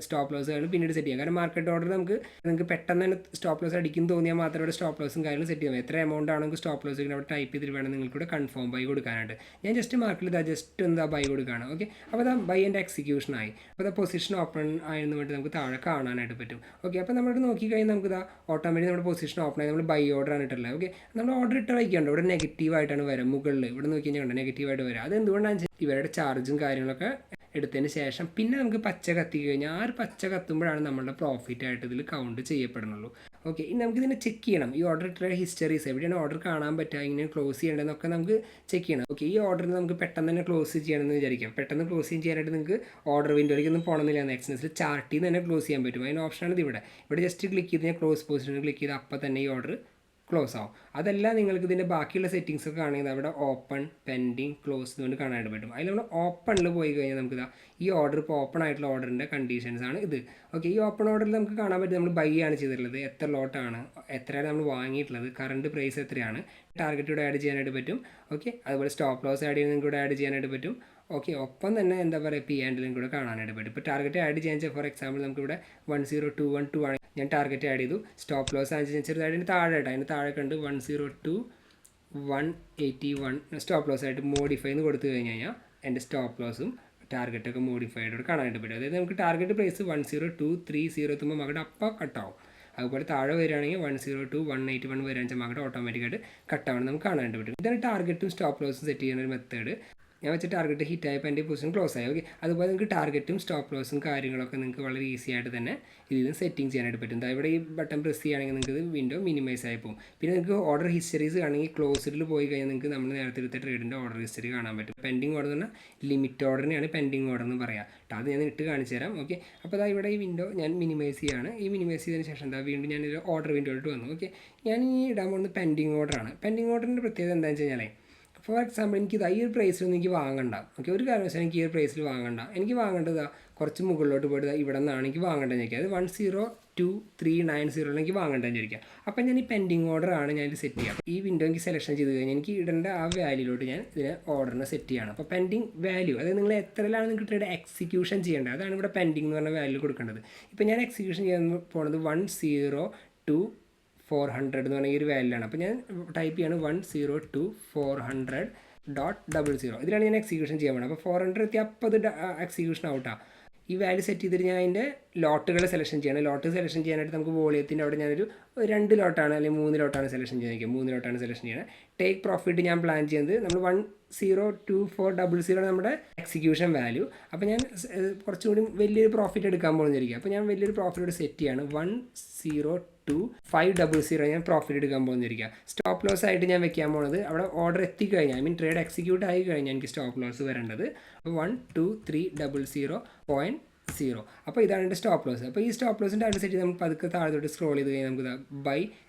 സ്റ്റോപ്പ് ലോസുകൾ പിന്നീട് സെറ്റ് ചെയ്യാം. കാരണം മാർക്കറ്റ് ഓർഡർ നിങ്ങൾക്ക് പെട്ടെന്ന് തന്നെ സ്റ്റോപ്പ് ലോസ് അടിക്കും തോന്നിയാൽ മാത്രമേ ഇവിടെ സ്റ്റോപ്പ് ലോസും കാര്യങ്ങളും സെറ്റ് ചെയ്യാം. എത്ര എമൗണ്ട് ആണെങ്കിൽ സ്റ്റോപ്പ് ലോസ് അവിടെ ടൈപ്പ് ചെയ്തിട്ട് വേണം നിങ്ങൾക്ക് ഇവിടെ കൺഫേം ബൈ കൊടുക്കാനായിട്ട്. ഞാൻ ജസ്റ്റ് മാർക്കറ്റിൽ ജസ്റ്റ് എന്താ ബൈ കൊടുക്കുകയാണ്. ഓക്കെ, അപ്പോൾ അതാ ബൈ എൻ്റെ എക്സിക്യൂഷൻ ആയി. അപ്പോൾ അതാ പൊസിഷൻ ഓപ്പൺ ആയെന്ന് വേണ്ടി നമുക്ക് താഴെ കാണാനായിട്ട് പറ്റും. ഓക്കെ, അപ്പോൾ നമ്മളിവിടെ നോക്കിക്കഴിഞ്ഞാൽ നമുക്ക് ഇതാ ഓട്ടോമാറ്റിക് നമ്മുടെ പൊസിഷൻ ഓപ്പൺ ആയി നമ്മൾ ബൈ ഓർഡർ ആണ് ഇട്ടുള്ളത്. ഓക്കെ, നമ്മൾ ഓർഡർ ഇട്ട് വയ്ക്കുന്നുണ്ട് ഇവിടെ നെഗറ്റീവായിട്ടാണ് വരാം. മുകളിൽ ഇവിടെ നോക്കി കഴിഞ്ഞാൽ നെഗറ്റീവായിട്ട് വരാം. അത് എന്തുകൊണ്ടാണ് ഇവരുടെ ചാർജും കാര്യങ്ങളൊക്കെ എടുത്തതിന് ശേഷം പിന്നെ നമുക്ക് പച്ച കത്തി കഴിഞ്ഞാൽ ആ ഒരു പച്ച കത്തുമ്പോഴാണ് നമ്മളുടെ പ്രോഫിറ്റ് ആയിട്ട് ഇതിൽ കൗണ്ട് ചെയ്യപ്പെടുന്നുള്ളൂ. ഓക്കെ, ഇനി നമുക്ക് ഇതിനെ ചെക്ക് ചെയ്യണം. ഈ ഓർഡർ ഇട്ട ഹിസ്റ്ററീസ് എവിടെയാണ് ഓർഡർ കാണാൻ പറ്റുക, ഇങ്ങനെ ക്ലോസ് ചെയ്യേണ്ടതെന്നൊക്കെ നമുക്ക് ചെക്ക് ചെയ്യണം. ഓക്കെ, ഈ ഓർഡർ നമുക്ക് പെട്ടെന്ന് തന്നെ ക്ലോസ് ചെയ്യണമെന്ന് വിചാരിക്കാം. പെട്ടെന്ന് ക്ലോസ് ചെയ്യാനായിട്ട് നിങ്ങൾക്ക് ഓർഡർ വിൻഡോയിലേക്കൊന്നും പോകണമെന്നില്ല. എക്സ്നെസ്സിൽ ചാർട്ടിൽ നിന്ന് തന്നെ ക്ലോസ് ചെയ്യാൻ പറ്റും. അതിന് ഓപ്ഷനാണ് ഇവിടെ ജസ്റ്റ് ക്ലിക്ക് ചെയ്ത് ഞാൻ ക്ലോസ് പൊസിഷൻ ക്ലിക്ക് ചെയ്ത് അപ്പോൾ തന്നെ ഈ ഓർഡർ ക്ലോസ് ആവും. അതല്ല നിങ്ങൾക്ക് ഇതിൻ്റെ ബാക്കിയുള്ള സെറ്റിങ്സ് ഒക്കെ ആണെങ്കിൽ അവിടെ ഓപ്പൺ, പെൻഡിങ്, ക്ലോസ് എന്നുകൊണ്ട് കാണാനായിട്ട് പറ്റും. അതിൽ നമ്മൾ ഓപ്പണിൽ പോയി കഴിഞ്ഞാൽ നമുക്ക് ഈ ഓർഡർ ഇപ്പോൾ ഓപ്പൺ ആയിട്ടുള്ള ഓർഡറിൻ്റെ കണ്ടീഷൻസ് ആണ് ഇത്. ഓക്കെ, ഈ ഓപ്പൺ ഓർഡറിൽ നമുക്ക് കാണാൻ പറ്റും നമ്മൾ ബൈ ആണ് ചെയ്തിട്ടുള്ളത്, എത്ര ലോട്ടാണ്, എത്രയാണ് നമ്മൾ വാങ്ങിയിട്ടുള്ളത്, കറണ്ട് പ്രൈസ് എത്രയാണ്, ടാർഗറ്റ് ഇവിടെ ആഡ് ചെയ്യാനായിട്ട് പറ്റും. ഓക്കെ, അതുപോലെ സ്റ്റോപ്പ് ലോസ് ആഡ് ചെയ്യുന്നത് കൂടെ ആഡ് ചെയ്യാനായിട്ട് പറ്റും. ഓക്കെ, ഒപ്പം തന്നെ എന്താ പറയുക പി ആൻഡിലും കൂടെ കാണാനായിട്ട് പറ്റും. ഇപ്പോൾ ടാർഗറ്റ് ആഡ് ചെയ്യാൻ വെച്ചാൽ ഫോർ എക്സാമ്പിൾ നമുക്കിവിടെ 10212 ആണ് ഞാൻ ടാർഗറ്റ് ആഡ് ചെയ്തു. സ്റ്റോപ്പ് ലോസ് ആഡ് ചെയ്യാൻ ചെറുതായിട്ട് അതിന് താഴെ ഇട്ടാൽ അതിന് താഴെ കണ്ട് 102,181 സ്റ്റോപ്പ് ലോസ് ആയിട്ട് മോഡിഫൈ എന്ന് കൊടുത്തു കഴിഞ്ഞാൽ എൻ്റെ സ്റ്റോപ്പ് ലോസും ടാർഗറ്റൊക്കെ മോഡിഫൈഡ് കാണാനായിട്ട് പറ്റും. അതായത് നമുക്ക് ടാർഗറ്റ് പ്രൈസ് 102,300 എത്തുമ്പോൾ മകളുടെ അപ്പം കട്ടാവും. അതുപോലെ താഴെ വരികയാണെങ്കിൽ 102,181 വരാൻ മകളുടെ ഓട്ടോമാറ്റിക്കായിട്ട് കട്ടാവണം നമുക്ക് കാണാനായിട്ട് പറ്റും. ഇതാണ് ടാർഗറ്റും സ്റ്റോപ്പ് ലോസും സെറ്റ് ചെയ്യുന്ന ഒരു മെത്തേഡ്. ഞാൻ വെച്ച ടാർഗറ്റ് ഹിറ്റ് ആയപ്പോൾ എൻ്റെ പൊസിഷൻ ക്ലോസ് ആയി. ഓക്കെ, അതുപോലെ നിങ്ങൾക്ക് ടാർഗറ്റും സ്റ്റോപ്പ് ലോസും കാര്യങ്ങളൊക്കെ നിങ്ങൾക്ക് വളരെ ഈസി ആയിട്ട് തന്നെ ഇതിൽ സെറ്റിംഗ് ചെയ്യാനായിട്ട് പറ്റും. ഇവിടെ ഈ ബട്ടൺ പ്രസ് ചെയ്യുകയാണെങ്കിൽ നിങ്ങൾക്ക് ഇത് വിൻഡോ മിനിമൈസ് ആയി പോകും. പിന്നെ നിങ്ങൾക്ക് ഓർഡർ ഹിസ്റ്ററീസ് ആണെങ്കിൽ ക്ലോസ്ഡിൽ പോയി കഴിഞ്ഞാൽ നിങ്ങൾക്ക് നമ്മൾ നേരത്തെ എടുത്ത ട്രേഡിൻ്റെ ഓർഡർ ഹിസ്റ്ററി കാണാൻ പറ്റും. പെൻഡിങ് ഓർഡർ എന്ന് പറഞ്ഞാൽ ലിമിറ്റ് ഓർഡറിനെയാണ് പെൻഡിങ് ഓർഡർ എന്ന് പറയാം. അത് ഞാൻ ഇട്ട് കാണിച്ചു തരാം. ഓക്കെ, അപ്പോൾ ഇവിടെ ഈ വിൻഡോ ഞാൻ മിനിമൈസ് ചെയ്യുകയാണ്. ഈ മിനിമൈസ് ചെയ്തതിന് ശേഷം വീണ്ടും ഞാനൊരു ഓർഡർ വിൻഡോയിലോട്ട് വന്നു. ഓക്കെ, ഞാൻ ഈ ഇടാൻ പോകുന്നത് പെൻഡിങ് ഓർഡറാണ്. പെൻഡിങ് ഓർഡറിൻ്റെ പ്രത്യേകത എന്താണെന്ന് വെച്ച് കഴിഞ്ഞാൽ ഫോർ എക്സാമ്പിൾ ഈ ഒരു പ്രൈസിലൊന്നും എനിക്ക് വാങ്ങണ്ട. ഓക്കെ, ഒരു കാരണവശാലും എനിക്ക് ഈ ഒരു പ്രൈസിൽ വാങ്ങണ്ട. എനിക്ക് വാങ്ങേണ്ടത് കുറച്ച് മുകളിലോട്ട് പോയിട്ട് ഇവിടെ നിന്നാണ് എനിക്ക് വാങ്ങേണ്ടതെന്ന് ചോദിക്കുക. അത് 102,390 എനിക്ക് വാങ്ങേണ്ടതെന്ന് ചോദിക്കുക. അപ്പം ഞാൻ ഈ പെൻഡിങ് ഓർഡറാണ് ഞാൻ ഇത് സെറ്റ് ചെയ്യുക. ഈ വിൻഡോ എനിക്ക് സെലക്ഷൻ ചെയ്ത് കഴിഞ്ഞാൽ എനിക്ക് ഇടേണ്ട ആ വാല്യൂലോട്ട് ഞാൻ ഇതിനെ ഓർഡറിനെ സെറ്റ് ചെയ്യണം. അപ്പോൾ പെൻഡിങ് വാല്യൂ അതായത് നിങ്ങൾ എത്രയിലാണ് നിങ്ങൾക്ക് ട്രേഡ് എക്സിക്യൂഷൻ ചെയ്യേണ്ടത് അതാണ് ഇവിടെ പെൻഡിങ് എന്ന് പറഞ്ഞ വാല്യൂ കൊടുക്കേണ്ടത്. ഇപ്പോൾ ഞാൻ എക്സിക്യൂഷൻ ചെയ്യാൻ പോകുന്നത് 102,400 എന്ന് പറഞ്ഞ ഈ ഒരു വാല്യൂ ആണ്. അപ്പോൾ ഞാൻ ടൈപ്പ് ചെയ്യാണ് 102,400.00. ഇതിലാണ് ഞാൻ എക്സിക്യൂഷൻ ചെയ്യാൻ വേണം. അപ്പോൾ 400 എത്തി അപ്പോൾ അത് എക്സിക്യൂഷൻ ഔട്ടാണ്. ഈ വാല്യൂ സെറ്റ് ചെയ്തിട്ട് ഞാൻ അതിൻ്റെ ലോട്ടുകൾ സെലക്ഷൻ ചെയ്യണം. ലോട്ട് സെലക്ഷൻ ചെയ്യാനായിട്ട് നമുക്ക് വോളിയത്തിൻ്റെ അവിടെ ഞാനൊരു 2 ലോട്ടാണ് അല്ലെങ്കിൽ 3 ലോട്ടാണ് സെലക്ഷൻ ചെയ്യുന്നത്. 3 ലോട്ടാണ് സെലക്ഷൻ ചെയ്യണം. ടേക്ക് പ്രോഫിറ്റ് ഞാൻ പ്ലാൻ ചെയ്യുന്നത് നമ്മൾ 102,400 നമ്മുടെ എക്സിക്യൂഷൻ വാല്യൂ. അപ്പോൾ ഞാൻ കുറച്ചുകൂടി വലിയൊരു പ്രോഫിറ്റ് എടുക്കാൻ പോകുന്നിരിക്കുക. അപ്പോൾ ഞാൻ വലിയൊരു പ്രോഫിറ്റ് സെറ്റ് ചെയ്യാണ് 102,500 ഞാൻ പ്രോഫിറ്റ് എടുക്കാൻ പോകുന്നിരിക്കുക. സ്റ്റോപ്പ് ലോസ് ആയിട്ട് ഞാൻ വെക്കാൻ പോകുന്നത് അവിടെ ഓർഡർ എത്തിക്കഴിഞ്ഞാൽ ട്രേഡ് എക്സിക്യൂട്ട് ആയി കഴിഞ്ഞാൽ എനിക്ക് സ്റ്റോപ്പ് ലോസ് വരേണ്ടത് 12300.0. അപ്പോൾ ഇതാണ് എൻ്റെ സ്റ്റോപ്പ് ലോസ്. അപ്പോൾ ഈ സ്റ്റോപ്പ് ലോസിൻ്റെ അവിടെ സെറ്റ് ചെയ്ത് നമുക്ക് പതുക്കെ താഴത്തോട്ട് സ്ക്രോൾ ചെയ്ത് കഴിഞ്ഞാൽ നമുക്ക് ബൈ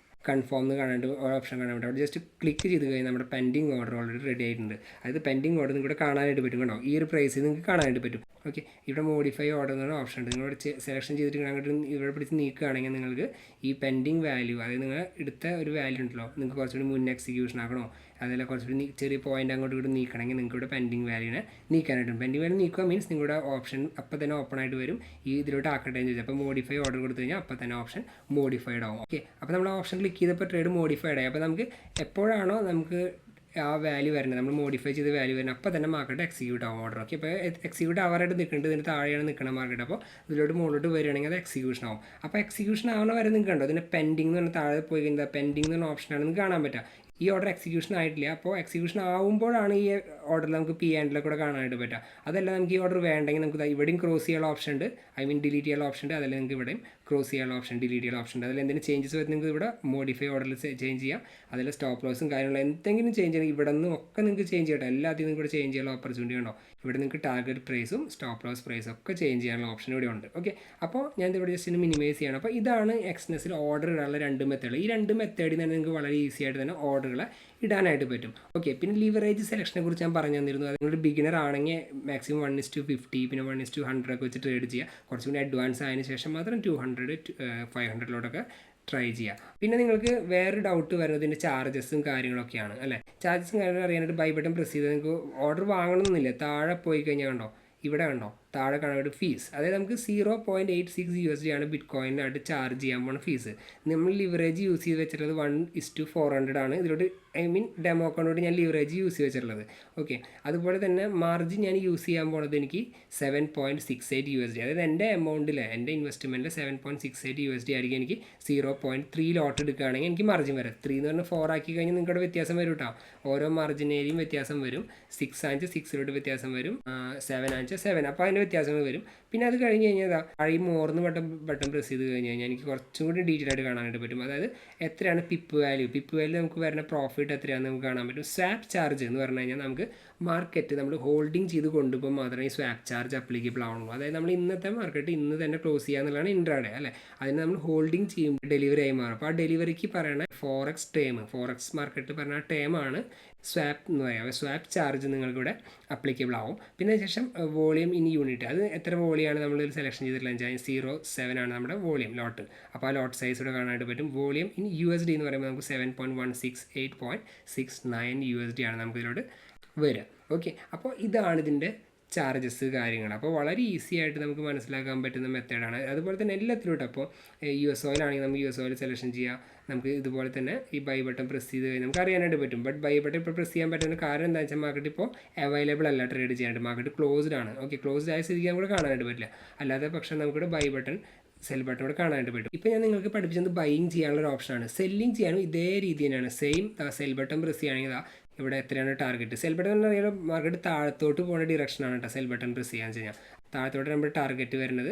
കൺഫേം എന്ന് കാണാനായിട്ട് ഓപ്ഷൻ കാണാൻ പറ്റും. അവിടെ ജസ്റ്റ് ക്ലിക്ക് ചെയ്ത് കഴിഞ്ഞാൽ നമ്മുടെ പെൻഡിങ് ഓർഡർ ഓൾറെഡി റെഡി ആയിട്ടുണ്ട്. അതായത് പെൻഡിങ് ഓർഡർ നിങ്ങൾക്ക് കാണാനായിട്ട് പറ്റും കേട്ടോ. ഈ ഒരു പ്രൈസ് നിങ്ങൾക്ക് കാണാനായിട്ട് പറ്റും. ഓക്കെ, ഇവിടെ മോഡിഫൈ ഓർഡർ എന്ന് പറഞ്ഞ ഓപ്ഷൻ ഉണ്ട്. നിങ്ങളോട് സെലക്ഷൻ ചെയ്തിട്ട് അങ്ങോട്ട് ഇവിടെ പിടിച്ച് നീക്കുകയാണെങ്കിൽ നിങ്ങൾക്ക് ഈ പെൻഡിങ് വാല്യൂ അതായത് നിങ്ങൾ എടുത്ത ഒരു വാല്യൂ ഉണ്ടല്ലോ നിങ്ങൾക്ക് കുറച്ചുകൂടി മുന്നേ എക്സിക്യൂഷൻ ആക്കണോ അതല്ല കുറച്ചുകൂടി ചെറിയ പോയിൻ്റ് അങ്ങോട്ട് ഇവിടെ നീക്കണമെങ്കിൽ നിങ്ങൾക്ക് ഇവിടെ പെൻഡിങ് വാല്യൂനെ നീക്കാനായിട്ടും. പെൻഡിങ് വാല്യൂ നീക്കുക മീൻസ് നിങ്ങളുടെ ഓപ്ഷൻ അപ്പോൾ തന്നെ ഓപ്പൺ ആയിട്ട് വരും. ഈ ഇതിലോട്ട് ആക്കട്ടെ എന്ന് ചോദിച്ചാൽ അപ്പോൾ മോഡിഫൈ ഓർഡർ കൊടുത്തു കഴിഞ്ഞാൽ അപ്പോൾ തന്നെ ഓപ്ഷൻ മോഡിഫൈഡ് ആവും. ഓക്കെ, അപ്പോൾ നമ്മൾ ഓപ്ഷൻ ക്ലിക്ക് ചെയ്തപ്പോൾ ട്രേഡ് മോഡിഫൈഡ് ആയി. അപ്പോൾ നമുക്ക് എപ്പോഴാണോ നമുക്ക് ആ വാല്യൂ വരുന്നത് നമ്മൾ മോഡിഫൈ ചെയ്ത വാല്യൂ വരുന്നത് അപ്പോൾ തന്നെ മാർക്കറ്റ് എക്സിക്യൂട്ട് ആവും ഓർഡർ. ഓക്കെ, അപ്പോൾ എക്സിക്യൂട്ട് ആവാറായിട്ട് നിൽക്കേണ്ടത് ഇതിന് താഴെയാണ് നിൽക്കണം മാർക്കറ്റ്. അപ്പോൾ ഇതിലോട്ട് മുകളിലോട്ട് വരികയാണെങ്കിൽ അത് എക്സിക്യൂഷൻ ആവും. അപ്പോൾ എക്സിക്യൂഷൻ ആവുന്ന വരെ നിങ്ങൾക്ക് കണ്ടോ ഇതിൻ്റെ പെൻഡിങ് എന്ന് പറഞ്ഞാൽ താഴെ പോയി കഴിഞ്ഞാൽ പെൻഡിങ് എന്ന് പറഞ്ഞ ഓപ്ഷനാണ് നിങ്ങൾക്ക് കാണാൻ പറ്റുക. ഈ ഓർഡർ എക്സിക്യൂഷൻ ആയിട്ടില്ല. അപ്പോൾ എക്സിക്യൂഷൻ ആവുമ്പോഴാണ് ഈ ഓർഡറിൽ നമുക്ക് പി ആൻഡിലെ കൂടെ കാണാനായിട്ട് പറ്റുക. അതല്ല നമുക്ക് ഈ ഓർഡർ വേണ്ടെങ്കിൽ നമുക്ക് ഇവിടെയും ക്രോസ് ചെയ്യാനുള്ള ഓപ്ഷൻ ഉണ്ട്, ഡിലീറ്റ് ചെയ്യാനുള്ള ഓപ്ഷൻ ഉണ്ട്. അതല്ല നിങ്ങൾക്ക് ഇവിടെയും ക്രോസ് ചെയ്യാനുള്ള ഓപ്ഷൻ ഡിലീറ്റ് ചെയ്യാനുള്ള ഓപ്ഷൻ ഉണ്ട്. അതിൽ എന്തെങ്കിലും ചേഞ്ചസ് വരുന്നത് നിങ്ങൾക്ക് ഇവിടെ മോഡിഫൈ ഓർഡറിൽ ചേഞ്ച് ചെയ്യാം. അതിൽ സ്റ്റോപ്പ് ലോസും കാര്യങ്ങളും എന്തെങ്കിലും ചേഞ്ച് ചെയ്യണം ഇവിടെ നിന്നും ഒക്കെ നിങ്ങൾക്ക് ചേഞ്ച് ചെയ്യട്ടെ. എല്ലാത്തിനും ഇവിടെ ചേഞ്ച് ചെയ്യാനുള്ള ഓപ്പർച്യൂണിറ്റി ഉണ്ടോ. ഇവിടെ നിങ്ങൾക്ക് ടാർഗറ്റ് പ്രൈസും സ്റ്റോപ്പ് ലോസ് പ്രൈസും ഒക്കെ ചേഞ്ച് ചെയ്യാനുള്ള ഓപ്ഷൻ ഇവിടെ ഉണ്ട്. ഓക്കെ, അപ്പോൾ ഞാൻ ഇവിടെ ജസ്റ്റ് മിനിമൈസ് ചെയ്യണം. അപ്പോൾ ഇതാണ് എക്സ്നെസ്സിൽ ഓർഡർ ഇടാനുള്ള 2 മെത്തേഡ്. ഈ 2 മെത്തേഡിൽ തന്നെ നിങ്ങൾക്ക് വളരെ ഈസി ആയിട്ട് തന്നെ ഓർഡറുകളെ ഇടാനായിട്ട് പറ്റും. ഓക്കെ, പിന്നെ ലിവറേജ് സെലക്ഷനെ കുറിച്ച് ഞാൻ പറഞ്ഞു തന്നിരുന്നു. അത് നിങ്ങളൊരു ബിഗിനർ ആണെങ്കിൽ മാക്സിമം 1:50 പിന്നെ 1:100 ഒക്കെ വെച്ച് ട്രേഡ് ചെയ്യുക. കുറച്ചുകൂടി അഡ്വാൻസ് ആയതിനു ശേഷം മാത്രം 200, 500 ട്രൈ ചെയ്യുക. പിന്നെ നിങ്ങൾക്ക് വേറെ ഡൗട്ട് വരുന്നത് ഇതിൻ്റെ ചാർജസും കാര്യങ്ങളൊക്കെയാണ് അല്ലേ. ചാർജസും കാര്യങ്ങളും അറിയാനായിട്ട് ബൈ ബട്ടൺ പ്രസ് ചെയ്ത് നിങ്ങൾക്ക് ഓർഡർ വാങ്ങണമെന്നില്ല. താഴെ പോയി കഴിഞ്ഞാൽ കണ്ടോ ഇവിടെ കണ്ടോ താഴെ കാണാനായിട്ട് ഫീസ്, അതായത് നമുക്ക് $0.86 ആണ് ബിറ്റ് കോയിനായിട്ട് ചാർജ് ചെയ്യാൻ പോകുന്ന ഫീസ്. നമ്മൾ ലിവറേജ് യൂസ് ചെയ്ത് വെച്ചിട്ടുള്ളത് 1:400 ആണ്. ഇതിലോട്ട് ഡെമോ അക്കൗണ്ടോട് ഞാൻ ലിവറേജ് യൂസ് ചെയ്ത് വെച്ചിട്ടുള്ളത്. ഓക്കെ, അതുപോലെ തന്നെ മാർജിൻ ഞാൻ യൂസ് ചെയ്യാൻ പോകുന്നത് എനിക്ക് $7.68, അതായത് എൻ്റെ എമൗണ്ടിൽ എൻ്റെ ഇൻവെസ്റ്റ്മെൻറ്റിൽ $7.68 ആയിരിക്കും. എനിക്ക് 0.3 ലോട്ട് എടുക്കുകയാണെങ്കിൽ എനിക്ക് മാർജിൻ വരും. 3 എന്ന് പറഞ്ഞാൽ 4 ആക്കി കഴിഞ്ഞാൽ നിങ്ങളുടെ വ്യത്യാസം വരും കേട്ടോ. ഓരോ മാർജിനേരിയും വ്യത്യാസം വരും. 6 ആണെങ്കിൽ 6 വ്യത്യാസം വരും, 7 ആണെങ്കിൽ 7, അപ്പോൾ അതിൻ്റെ വ്യത്യാസങ്ങൾ വരും. പിന്നെ അത് കഴിഞ്ഞ് കഴിഞ്ഞാൽ മോർന്ന് ബട്ടൺ പ്രസ് ചെയ്ത് കഴിഞ്ഞ് കഴിഞ്ഞാൽ എനിക്ക് കുറച്ചും കൂടി ഡീറ്റെയിൽ ആയിട്ട് കാണാനായിട്ട് പറ്റും. അതായത് എത്രയാണ് പിപ്പ് വാല്യൂ നമുക്ക് വരുന്ന പ്രോഫിറ്റ് എത്രയാണെന്ന് നമുക്ക് കാണാൻ പറ്റും. സ്വാപ്പ് ചാർജ് എന്ന് പറഞ്ഞു കഴിഞ്ഞാൽ നമുക്ക് മാർക്കറ്റ് നമ്മൾ ഹോൾഡിംഗ് ചെയ്ത് കൊണ്ടുപോകുമ്പോൾ മാത്രമേ ഈ സ്വാപ്പ് ചാർജ് അപ്ലിക്കബിൾ ആവുള്ളൂ. അതായത് നമ്മൾ ഇന്നത്തെ മാർക്കറ്റ് ഇന്ന് തന്നെ ക്ലോസ് ചെയ്യുക എന്നുള്ളതാണ് ഇൻട്രാഡേ അല്ലേ. അതിന് നമ്മൾ ഹോൾഡിംഗ് ചെയ്യുമ്പോൾ ഡെലിവറി ആയി മാറും. അപ്പോൾ ആ ഡെലിവറിക്ക് പറയുന്ന ഫോറക്സ് മാർക്കറ്റ് പറഞ്ഞ ടേമാണ് സ്വാപ്പ് എന്ന് പറയുക. സ്വാപ്പ് ചാർജ് നിങ്ങൾക്കിവിടെ അപ്ലിക്കബിൾ ആവും. പിന്നെ ശേഷം വോളിയം ഇൻ യൂണിറ്റ്, അത് എത്ര വോളിയാണ് നമ്മൾ സെലക്ഷൻ ചെയ്തിട്ടുള്ള 0.7 ആണ് നമ്മുടെ വോളിയം ലോട്ട്. അപ്പോൾ ആ ലോട്ട് സൈസ് ഇവിടെ കാണാനായിട്ട് പറ്റും. വോളിയം ഇൻ USD എന്ന് പറയുമ്പോൾ നമുക്ക് 7.168.69 ആണ് നമുക്ക് ഇതിലോട്ട് വരിക. ഓക്കെ, അപ്പോൾ ഇതാണ് ഇതിൻ്റെ ചാർജസ് കാര്യങ്ങൾ. അപ്പോൾ വളരെ ഈസി ആയിട്ട് നമുക്ക് മനസ്സിലാക്കാൻ പറ്റുന്ന മെത്തേഡാണ്. അതുപോലെ തന്നെ എല്ലാത്തിലോട്ടും അപ്പോൾ US ഓയിൽ ആണെങ്കിൽ നമുക്ക് US ഓയിൽ സെലക്ഷൻ ചെയ്യാം. നമുക്ക് ഇതുപോലെ തന്നെ ഈ ബൈ ബട്ടൺ പ്രസ് ചെയ്ത് കഴിഞ്ഞാൽ നമുക്ക് അറിയാനായിട്ട് പറ്റും. ബട്ട് ബൈ ബട്ടൺ ഇപ്പോൾ പ്രസ് ചെയ്യാൻ പറ്റുന്ന കാരണം എന്താ വെച്ചാൽ മാർക്കറ്റ് ഇപ്പോൾ അവൈലബിൾ അല്ല ട്രേഡ് ചെയ്യാനായിട്ട്. മാർക്കറ്റ് ക്ലോസ്ഡ് ആണ്. ഓക്കെ, ക്ലോസ്ഡ് ആയ സ്ഥിതിക്ക് നമുക്ക് കാണാനായിട്ട് പറ്റില്ല. അല്ലാതെ പക്ഷേ നമുക്കിവിടെ ബൈ ബട്ടൺ സെൽ ബട്ടൺ ഇവിടെ കാണാനായിട്ട് പറ്റും. ഇപ്പോൾ ഞാൻ നിങ്ങൾക്ക് പഠിപ്പിച്ചത് ബൈയിങ് ചെയ്യാനുള്ള ഒരു ഓപ്ഷനാണ്. സെല്ലിങ് ചെയ്യാനും ഇതേ രീതി തന്നെയാണ്. സെയിം സെൽ ബട്ടൺ പ്രസ് ചെയ്യുകയാണെങ്കിൽ ഇവിടെ എത്രയാണ് ടാർഗറ്റ്. സെൽ ബട്ടൺ എന്ന് പറയുമ്പോൾ മാർക്കറ്റ് താഴത്തോട്ട് പോകുന്ന ഡിറക്ഷനാണ് കേട്ടോ സെൽ ബട്ടൺ പ്രസ് ചെയ്യാൻ കഴിഞ്ഞാൽ. താഴത്തോട്ട് നമ്മുടെ ടാർഗറ്റ് വരുന്നത്.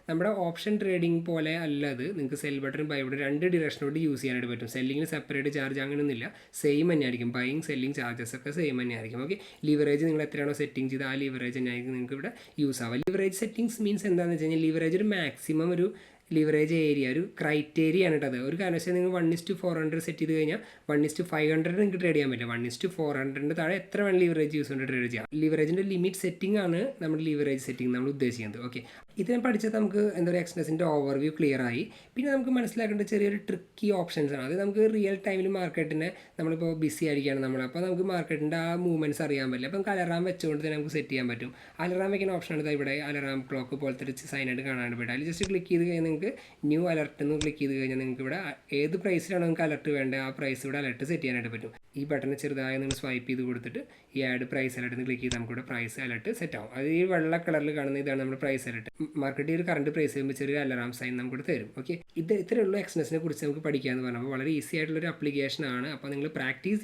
നമ്മുടെ ഓപ്ഷൻ ട്രേഡിംഗ് പോലെ അല്ലത്. നിങ്ങൾക്ക് സെൽ ബട്ടൺ ബൈ ബട്ടൺ 2 ഡിറക്ഷനോട് യൂസ് ചെയ്യാനായിട്ട് പറ്റും. സെല്ലിങ്ങിന് സെപ്പറേറ്റ് ചാർജ് അങ്ങനെയൊന്നുമില്ല, സെയിം തന്നെയായിരിക്കും. ബൈയിങ് സെല്ലിങ് ചാർജസ് ഒക്കെ സെയിം തന്നെയായിരിക്കും. ഓക്കെ, ലിവറേജ് നിങ്ങൾ എത്രയാണോ സെറ്റിംഗ് ചെയ്ത് ആ ലിവറേജ് തന്നെയായിരിക്കും നിങ്ങൾക്ക് ഇവിടെ യൂസ് ആവുക. ലിവറേജ് സെറ്റിംഗ്സ് മീൻസ് എന്താണെന്ന് വെച്ച് കഴിഞ്ഞാൽ ലിവറേജ് ഒരു മാക്സിമം ഒരു ലിവറേജ് ഏരിയ ഒരു ക്രൈറ്റേരിയ ആണ് കേട്ടത്. ഒരു കാരണവശാൽ നിങ്ങൾ 1:400 സെറ്റ് ചെയ്ത് കഴിഞ്ഞാൽ 1:500 നിങ്ങൾക്ക് ട്രേഡ് ചെയ്യാൻ പറ്റില്ല. 1:400 താഴെ എത്ര വേണം ലിവറേജ് യൂസ് കൊണ്ട് ട്രേഡ് ചെയ്യാം. ലിവറേജിൻ്റെ ലിമിറ്റ് സെറ്റിംഗ് ആണ് നമ്മുടെ ലിവറേജ് സെറ്റിംഗ് നമ്മൾ ഉദ്ദേശിക്കുന്നത്. ഓക്കെ, ഇത് ഞാൻ പഠിച്ചത് നമുക്ക് എന്താ പറയുക എക്സ്നെസിൻ്റെ ഓവർവ്യൂ ക്ലിയർ ആയി. പിന്നെ നമുക്ക് മനസ്സിലാക്കേണ്ട ചെറിയൊരു ട്രിക്കി ഓപ്ഷൻസ് ആണ്. അത് നമുക്ക് റിയൽ ടൈമിൽ മാർക്കറ്റിനെ നമ്മളിപ്പോൾ ബിസി ആയിരിക്കുകയാണ് അപ്പോൾ നമുക്ക് മാർക്കറ്റിൻ്റെ ആ മൂവ്മെൻറ്റ്സ് അറിയാൻ പറ്റില്ല. അപ്പോൾ നമുക്ക് അലറാം വെച്ചുകൊണ്ട് തന്നെ നമുക്ക് സെറ്റ് ചെയ്യാൻ പറ്റും. അലറാം വയ്ക്കുന്ന ഓപ്ഷനാണ് ഇവിടെ അലറാം ക്ലോക്ക് പോലത്തെ ഒരു സൈനായിട്ട് കാണാനായിട്ട് പറ്റും. അതിൽ ജസ്റ്റ് ക്ലിക്ക് ചെയ്ത് കഴിഞ്ഞാൽ നിങ്ങൾക്ക് ന്യൂ അലർട്ട് എന്ന് ക്ലിക്ക് ചെയ്ത് കഴിഞ്ഞാൽ നിങ്ങൾക്ക് ഇവിടെ ഏത് പ്രൈസിലാണോ നിങ്ങൾക്ക് അലർട്ട് വേണ്ടത് ആ പ്രൈസ് ഇവിടെ അലർട്ട് സെറ്റ് ചെയ്യാനായിട്ട് പറ്റും. ഈ ബട്ടൺ ചെറുതായി നിങ്ങൾ സ്വൈപ്പ് ചെയ്ത് കൊടുത്തിട്ട് ഈ ആഡ് പ്രൈസ് അലർട്ട് എന്ന് ക്ലിക്ക് ചെയ്ത് നമുക്കിവിടെ പ്രൈസ് അലർട്ട് സെറ്റ് ആവും. അത് ഈ വെള്ള കളറിൽ കാണുന്ന ഇതാണ് നമ്മുടെ പ്രൈസ് അലർട്ട്. മാർക്കറ്റിൽ ഒരു കറണ്ട് പ്രൈസ് ചെയ്യുമ്പോൾ ചെറിയ അലറാം സൈൻ നമുക്കിവിടെ തരും. ഓക്കെ, ഇത്രയുള്ള എക്സ്നെസിനെ കുറിച്ച് നമുക്ക് പഠിക്കാമെന്ന് പറഞ്ഞപ്പോൾ വളരെ ഈസി ആയിട്ടുള്ളൊരു ആപ്ലിക്കേഷനാണ്. അപ്പോൾ നിങ്ങൾ പ്രാക്ടീസ്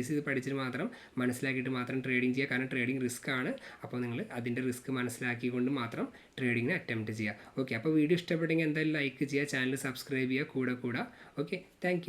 ചെയ്ത് പഠിച്ചിട്ട് മാത്രം മനസ്സിലാക്കിയിട്ട് മാത്രം ട്രേഡിംഗ് ചെയ്യുക. കാരണം ട്രേഡിംഗ് റിസ്ക് ആണ്. അപ്പോൾ നിങ്ങൾ അതിൻ്റെ റിസ്ക് മനസ്സിലാക്കിക്കൊണ്ട് മാത്രം ട്രേഡിങ്ങിന് അറ്റംപ്റ്റ് ചെയ്യുക. ഓക്കെ, അപ്പോൾ വീഡിയോ ഇഷ്ടപ്പെട്ടെങ്കിൽ എന്തായാലും ലൈക്ക് ചെയ്യുക, ചാനൽ സബ്സ്ക്രൈബ് ചെയ്യുക, കൂടെ. Okay, thank